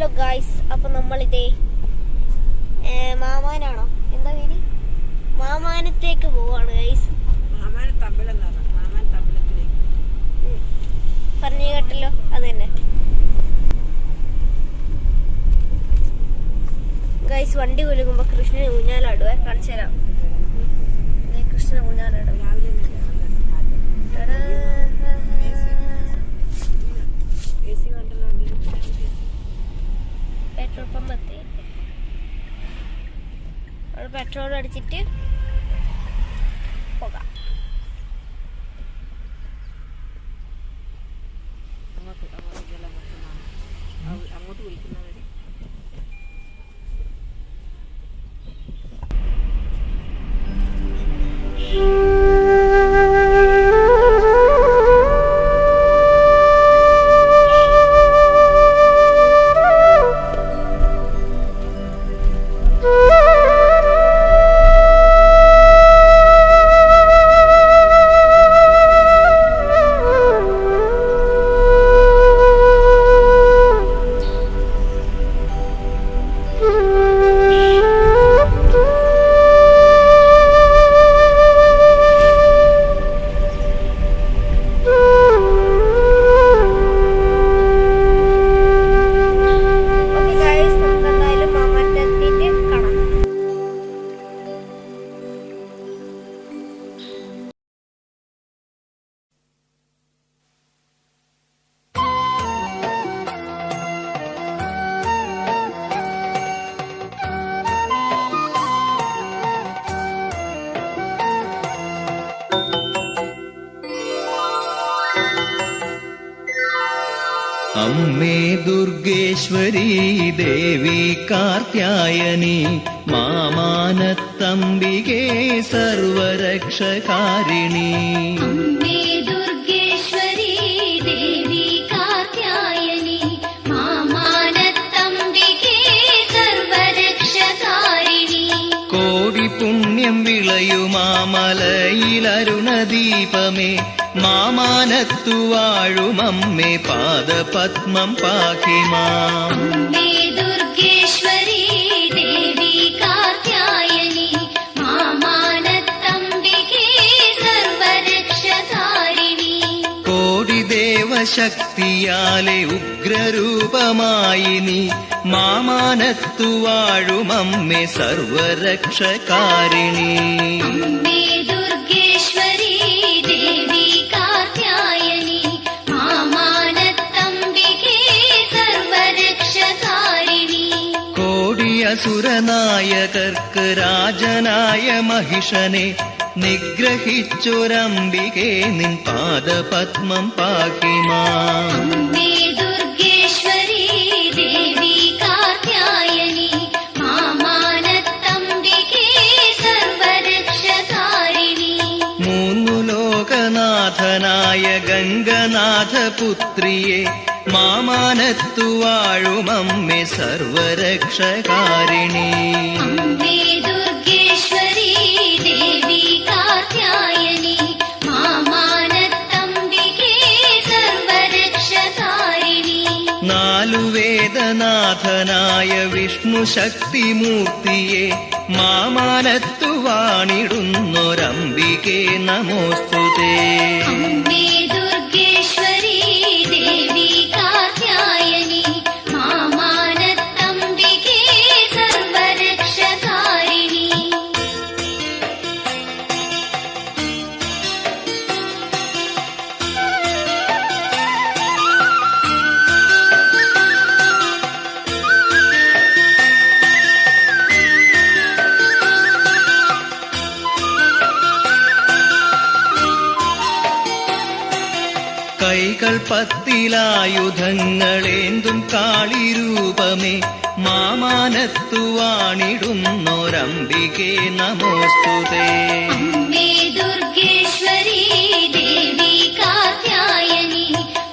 Hello guys, അപ്പൊ നമ്മളിതേ മാമാനാണോ എന്താ പേര്, മാമാനത്തേക്ക് പോവാണ് ഗായ്സ്. പറഞ്ഞു കേട്ടല്ലോ, അത് തന്നെ ഗായ്സ്. വണ്ടി കുലുങ്ങുമ്പോ കൃഷ്ണന് ഊഞ്ഞാലാടുവേ, കാണിച്ചു തരാം. കൃഷ്ണന് ഊഞ്ഞാലാടും. പെട്രോൾ പമ്പ് എത്തി. പെട്രോൾ അടിച്ചിട്ട് പോകാം. അങ്ങോട്ട് വിളിക്കുന്നവര് അമ്മേ ദുർഗേശ്വരി ദേവി കാർത്യായനി മാമാനത്തംബികേ സർവരക്ഷകാരിണി. അമ്മേ ദുർഗേശ്വരി ദേവി കാർത്യായനി മാമാനത്തംബികേ സർവരക്ഷകാരിണി. കോടി പുണ്യം വിളയുമാമലയിലരുണദീപമേ മാമാനത്തു വാഴുമമ്മേ പാദപത്മം പാഹി മാം. അമ്മേ ദുർഗേശ്വരി ദേവി കാർത്യായനി മാമാനത്തംബികേ സർവരക്ഷകാരിണി. കോടി ദേവശക്തിയാലെ ഉഗ്രരൂപമായി നീ മാമാനത്തു വാഴുമമ്മേ സർവരക്ഷകാരിണി. അമ്മേ ദുർഗേശ്വരി ദേവി കാർത്യായനി മാമാനത്തംബികേ സർവരക്ഷകാരിണി. കോടിയസുരനായകർക്ക് രാജനായ മഹിഷനെ നിഗ്രഹിച്ചൊരംബികേ നിൻ പാദപത്മം പാഹി മാം. അമ്മേ ദുർഗേശ്വരി ദേവി കാർത്യായനി മാമാനത്തംബികേ സർവരക്ഷകാരിണി. മൂന്നു ലോകനാഥനായ ഗംഗനാഥപുത്രിയെ മാമാനത്തു വാഴുമമ്മേ സർവരക്ഷകാരിണി. അമ്മേ ദുർഗേശ്വരി ദേവി കാർത്യായനി മാമാനത്തംബികേ സർവരക്ഷകാരിണി. നാലു വേദനാഥനായ വിഷ്ണു ശക്തിമൂർത്തിയെ മാമാനത്തു വാണിടുന്നൊരംബികേ നമോസ്തുതേ. അമ്മേ ദുർഗേശ്വരി ദേവി കാർത്യായനി മാമാനത്തംബികേ സർവരക്ഷകാരിണി. കൈകൾ പത്തിലായുധങ്ങളേന്തും കാളിരൂപമേ മാമാനത്തു വാണിടുന്നൊരംബികേ നമോസ്തുതേ. അമ്മേ ദുർഗേശ്വരി ദേവി കാർത്യായനി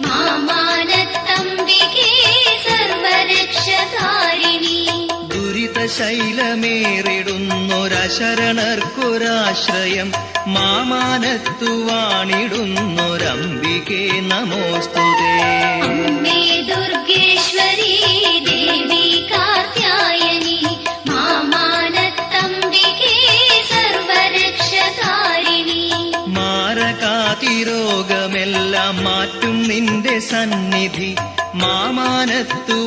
മാമാനത്തംബികേ സർവരക്ഷകാരിണി. ദുരിതശൈലമേറിടുന്നൊരശരണർക്കൊരാശ്രയം മാമാനത്തു വാണിടുന്നൊരംബികേ നമോസ്തുതേ. അമ്മേ ദുർഗേശ്വരി ദേവി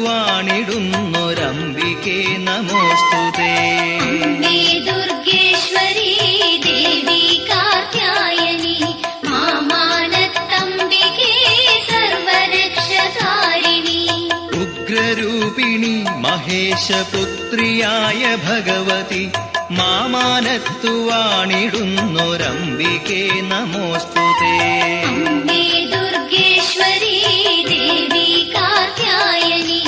വാണിടുന്നൊരംബികേ നമോസ്തുതേ. അംബേ ദുർഗേശ്വരി ദേവി കാർത്യായനി മാമാനത്തംബികേ സർവരക്ഷകാരിണി. ഉഗ്രരൂപിണി മഹേശപുത്രിയായ ഭഗവതി മാമാനത്തു വാണിടുന്നൊരംബികേ നമോസ്തുതേ. അംബേ ദുർഗേശ്വരി ദേവി കാർത്യായനി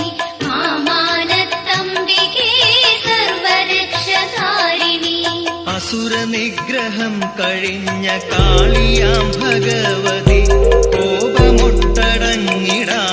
മാമാനത്തംബികേ സർവരക്ഷകാരിണി. അസുരനിഗ്രഹം കഴിഞ്ഞ കാളിയാം ഭഗവതി കോപമൊട്ടടങ്ങിടാ